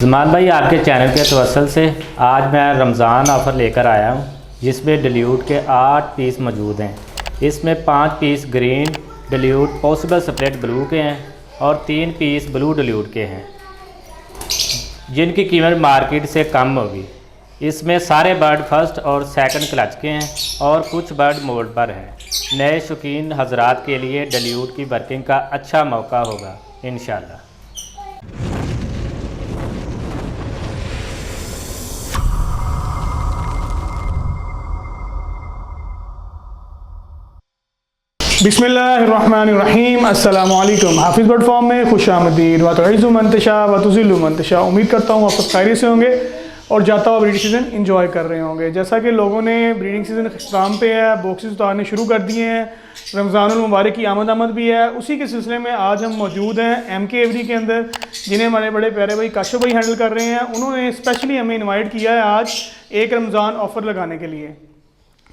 जमान भाई आपके चैनल के तवसल से आज मैं रमज़ान ऑफ़र लेकर आया हूँ जिसमें डिल्यूट के 8 पीस मौजूद हैं। इसमें 5 piece green dilute possible split blue के हैं और 3 पीस ब्लू डिल्यूट के हैं जिनकी कीमत मार्केट से कम होगी। इसमें सारे बर्ड फर्स्ट और सेकंड क्लच के हैं और कुछ बर्ड मोड पर हैं। नए शौकीन हजरात के लिए डिल्यूट की वर्किंग का अच्छा मौका होगा इंशाल्लाह। बिस्मिल्लाहिर्रहमानिर्रहीम। अस्सलामुअलैकुम। हाफिज़ बर्ड फार्म में खुश आमदीद। वतुइज़्ज़ु मन तशा वतुज़िल्लु मन तशा। उम्मीद करता हूँ आप सब खैरियत से होंगे और जाता हुआ ब्रीडिंग सीज़न इंजॉय कर रहे होंगे। जैसा कि लोगों ने ब्रीडिंग सीज़न इख्तिताम पे है, बॉक्सेस उतारने शुरू कर दिए हैं, रमज़ानुल मुबारक की आमद भी है। उसी के सिलसिले में आज हम मौजूद हैं MK एवरी के अंदर, जिन्हें हमारे बड़े प्यारे भाई काशिफ भाई हैंडल कर रहे हैं। उन्होंने स्पेशली हमें इन्वाइट किया है आज एक रमज़ान ऑफ़र लगाने के लिए।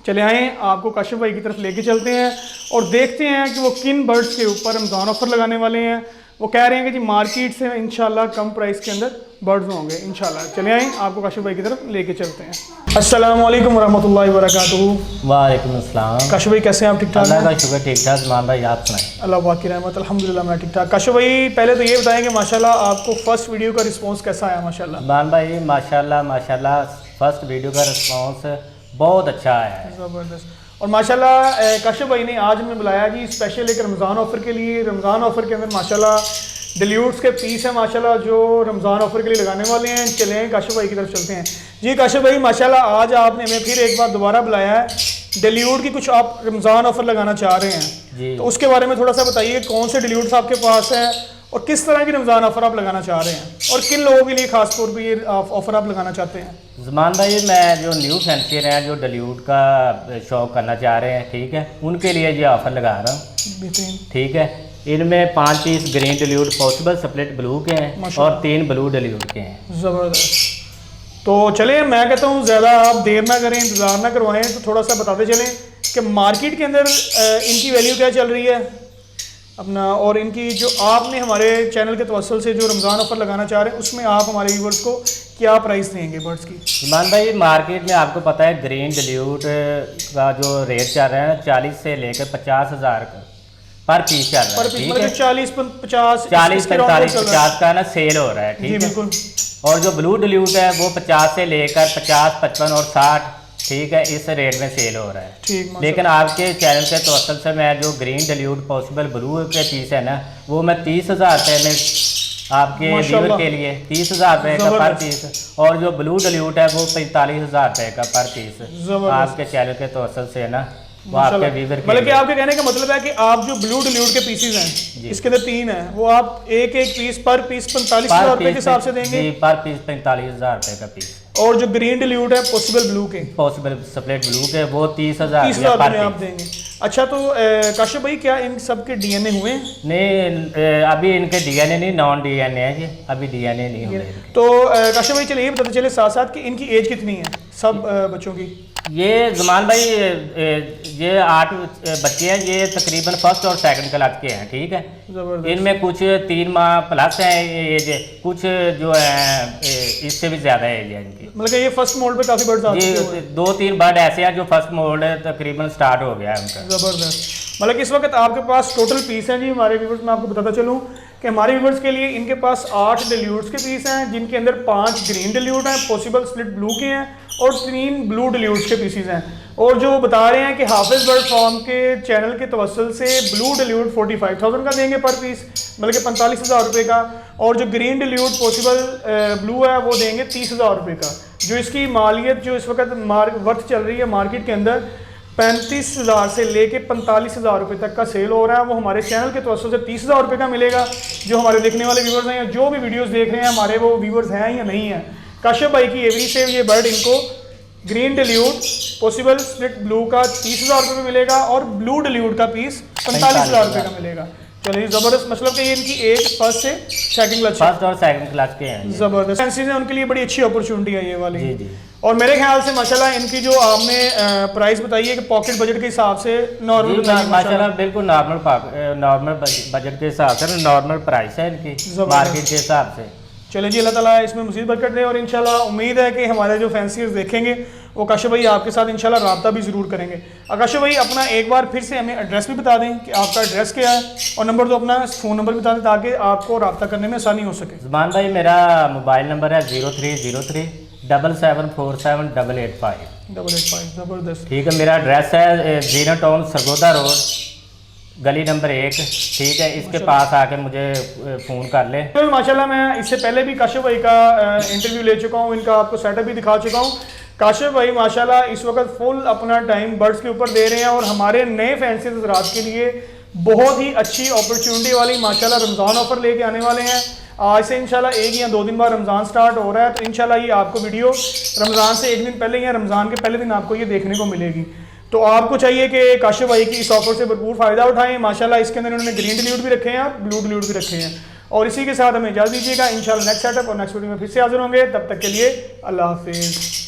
चले आए आपको काशिफ भाई की तरफ लेके चलते हैं और देखते हैं कि वो किन बर्ड्स के ऊपर रमज़ान ऑफ़र लगाने वाले हैं। वो कह रहे हैं कि जी मार्केट से इंशाल्लाह कम प्राइस के अंदर बर्ड्स होंगे इंशाल्लाह। चले आए आपको काशिफ भाई की तरफ लेके चलते हैं। अस्सलाम वालेकुम रहमतुल्लाहि व बरकातुहू। वालेकुम अस्सलाम। काशिफ भाई कैसे हैं आप? ठीक ठाक? अल्लाह का शुक्र, ठीक ठाक। जमान भाई आप सुनाएं। अल्लाह पाक की रहमत, अल्हम्दुलिल्लाह मैं ठीक ठाक। काशिफ भाई पहले तो ये बताएं कि माशाल्लाह आपको फर्स्ट वीडियो का रिस्पॉन्स कैसा आया? माशाल्लाह जमान भाई माशाल्लाह फर्स्ट वीडियो का रिस्पॉन्स बहुत अच्छा आया है, ज़बरदस्त। और माशाल्लाह काशिफ भाई ने आज हमें बुलाया जी स्पेशल एक रमज़ान ऑफ़र के लिए। रमज़ान ऑफ़र के अंदर माशाल्लाह डिल्यूट्स के पीस हैं माशाल्लाह जो रमज़ान ऑफ़र के लिए लगाने वाले हैं। चलें काशिफ भाई की तरफ चलते हैं। जी काशिफ भाई माशाल्लाह आज आपने हमें फिर एक बार दोबारा बुलाया है। डिल्यूट की कुछ आप रमज़ान ऑफ़र लगाना चाह रहे हैं जी। तो उसके बारे में थोड़ा सा बताइए, कौन से डिल्यूट्स आपके पास हैं और किस तरह की रमज़ान ऑफ़र आप लगाना चाह रहे हैं और किन लोगों के लिए ख़ास तौर पर ये ऑफ़र आप लगाना चाहते हैं? जमान भाई मैं जो न्यू फैंसियर हैं जो डिल्यूट का शौक करना चाह रहे हैं, ठीक है, उनके लिए ये ऑफ़र लगा रहा हूँ, ठीक है। इनमें 5 piece green dilute possible split blue के हैं और 3 ब्लू डिल्यूट के हैं। ज़बरदस्त। तो चलें मैं कहता हूँ ज़्यादा आप देर ना करें, इंतज़ार ना करवाएं, तो थोड़ा सा बताते चलें कि मार्केट के अंदर इनकी वैल्यू क्या चल रही है अपना, और इनकी जो आपने हमारे चैनल के तवसल से जो रमज़ान ऑफ़र लगाना चाह रहे हैं उसमें आप हमारे व्यूअर्स को क्या प्राइस देंगे बर्ड्स की? इमान भाई मार्केट में आपको पता है ग्रीन डिल्यूट का जो रेट चल रहा है 40 से लेकर 50,000 पर पीस चल रहा है, ठीक है। 40 50 40 45 50 का ना सेल हो रहा है, ठीक है, बिल्कुल। और जो ब्लू डिल्यूट है वो 50 से लेकर 50 55 और 60, ठीक है, इस रेट में सेल हो रहा है, ठीक। लेकिन आपके चैनल के तवसल से मैं जो ग्रीन डिल्यूट पॉसिबल ब्लू के पीस है ना वो मैं 30,000 रुपये में आपके व्यूअर के लिए 30,000 रुपये का पर पीस, और जो ब्लू डिल्यूट है वो 45,000 रुपये का पर पीस आपके चैनल के तवसल से है ना वो आपके व्यूअर के, मतलब कि आपके कहने का मतलब है कि आप जो ब्लू डिल्यूट के पीसेस हैं इसके अंदर 3 हैं, वो आप एक पीस पर पीस 45,000 रुपये के हिसाब से देंगे जी, पर पीस 45,000 रुपये का पीस। और जो ग्रीन डिल्यूट है पॉसिबल ब्लू के पॉसिबल स्प्लिट ब्लू के वो 30,000 रुपये आप देंगे। अच्छा तो काशिफ भाई क्या इन सब के DNA हुए? नहीं अभी इनके DNA नहीं, नॉन DNA है जी, अभी DNA नहीं हुए। तो काशिफ भाई चलिए ये बताते चले साथ साथ कि इनकी एज कितनी है सब बच्चों की? ये जमान भाई ये 8 बच्चे हैं, ये तकरीबन फर्स्ट और सेकंड क्लास के हैं, ठीक है। इनमें कुछ 3 माह प्लस है एज, कुछ जो है इससे भी ज़्यादा एज है इनकी। मतलब कि ये फर्स्ट मोड पे काफ़ी बर्ड्स आते हैं? 2-3 बर्ड ऐसे हैं जो फर्स्ट मोड तकरीबन स्टार्ट हो गया है उनका। ज़बरदस्त। मतलब कि इस वक्त आपके पास टोटल पीस हैं जी हमारे व्यूवर्स, मैं आपको बताता चलूँ कि हमारे व्यूवर्स के लिए इनके पास 8 डिल्यूट्स के पीस हैं जिनके अंदर 5 ग्रीन डिल्यूट हैं पॉसिबल स्प्लिट ब्लू के हैं और 3 ब्लू डिल्यूट्स के पीसीज हैं। और जो बता रहे हैं कि हाफिज़ बर्ड फार्म के चैनल के तवसल से ब्लू डिल्यूट 45,000 का देंगे पर पीस, मतलब कि 45,000 रुपये का, और जो ग्रीन डिल्यूट पॉसिबल ब्लू है वो देंगे 30,000 रुपये का। जो इसकी मालियत जो इस वक्त वर्थ चल रही है मार्केट के अंदर 35,000 से लेके 45,000 रुपये तक का सेल हो रहा है, वो हमारे चैनल के तवसल से 30,000 रुपये का मिलेगा। जो हमारे देखने वाले व्यूवर्स हैं या जो भी वीडियोस देख रहे हैं हमारे, वो व्यूवर्स हैं या नहीं हैं, काशिफ भाई की एवरी से ये बर्ड इनको green dilute possible split blue का 30,000 रुपये में मिलेगा और ब्लू डिल्यूट का पीस 45,000 रुपये का मिलेगा। चलिए ज़बरदस्त। मतलब कि इनकी एज फर्स्ट से सेकंड क्लास, फर्स्ट और सेकंड क्लास के हैं। ज़बरदस्त। फैंसीज हैं उनके लिए बड़ी अच्छी अपॉर्चुनिटी है ये वाली। जी जी। और मेरे ख्याल से माशाल्लाह इनकी जो आपने प्राइस बताई है कि पॉकेट बजट के हिसाब से नॉर्मल, माशाल्लाह बिल्कुल नॉर्मल बजट के हिसाब से नॉर्मल प्राइस है इनकी मार्केट के हिसाब से। चलें जी, अल्लाह ताला इसमें मज़ीद बरकत दे। और इंशाल्लाह उम्मीद है कि हमारे जो फैंसीज देखेंगे वो काशिफ भाई आपके साथ इंशाल्लाह रब्ता भी ज़रूर करेंगे। काशिफ भाई अपना एक बार फिर से हमें एड्रेस भी बता दें कि आपका एड्रेस क्या है, और नंबर तो अपना फ़ोन नंबर बता दें ताकि आपको रब्ता करने में आसानी हो सके। ज़ुबान भाई मेरा मोबाइल नंबर है 0303 7747885। 885 ज़बरदस्त। ठीक है, मेरा एड्रेस है जीना टाउन सरगोदा रोड, गली नंबर 1। ठीक है, इसके पास आके मुझे फ़ोन कर ले। तो माशाल्लाह मैं इससे पहले भी काशिफ भाई का इंटरव्यू ले चुका हूँ, इनका आपको सेटअप भी दिखा चुका हूँ। काशिफ भाई माशाल्लाह इस वक्त फुल अपना टाइम बर्ड्स के ऊपर दे रहे हैं, और हमारे नए फैंसी हज़रात के लिए बहुत ही अच्छी अपॉर्चुनिटी वाली माशाल्लाह रमज़ान ऑफर लेके आने वाले हैं। आज से इंशाल्लाह 1 या 2 दिन बाद रमज़ान स्टार्ट हो रहा है, तो इंशाल्लाह ये आपको वीडियो रमज़ान से 1 दिन पहले या रमज़ान के पहले दिन आपको ये देखने को मिलेगी। तो आपको चाहिए कि काशिफ भाई की इस ऑफर से भरपूर फ़ायदा उठाएं। माशाल्लाह इसके अंदर उन्होंने ग्रीन डिल्यूट भी रखे हैं और ब्लू डिल्यूट भी रखे हैं। और इसी के साथ हमें इजाज़त दीजिएगा, इंशाल्लाह नेक्स्ट सेटअप और नेक्स्ट वीडियो में फिर से हाजिर होंगे। तब तक के लिए अल्लाह हाफिज़।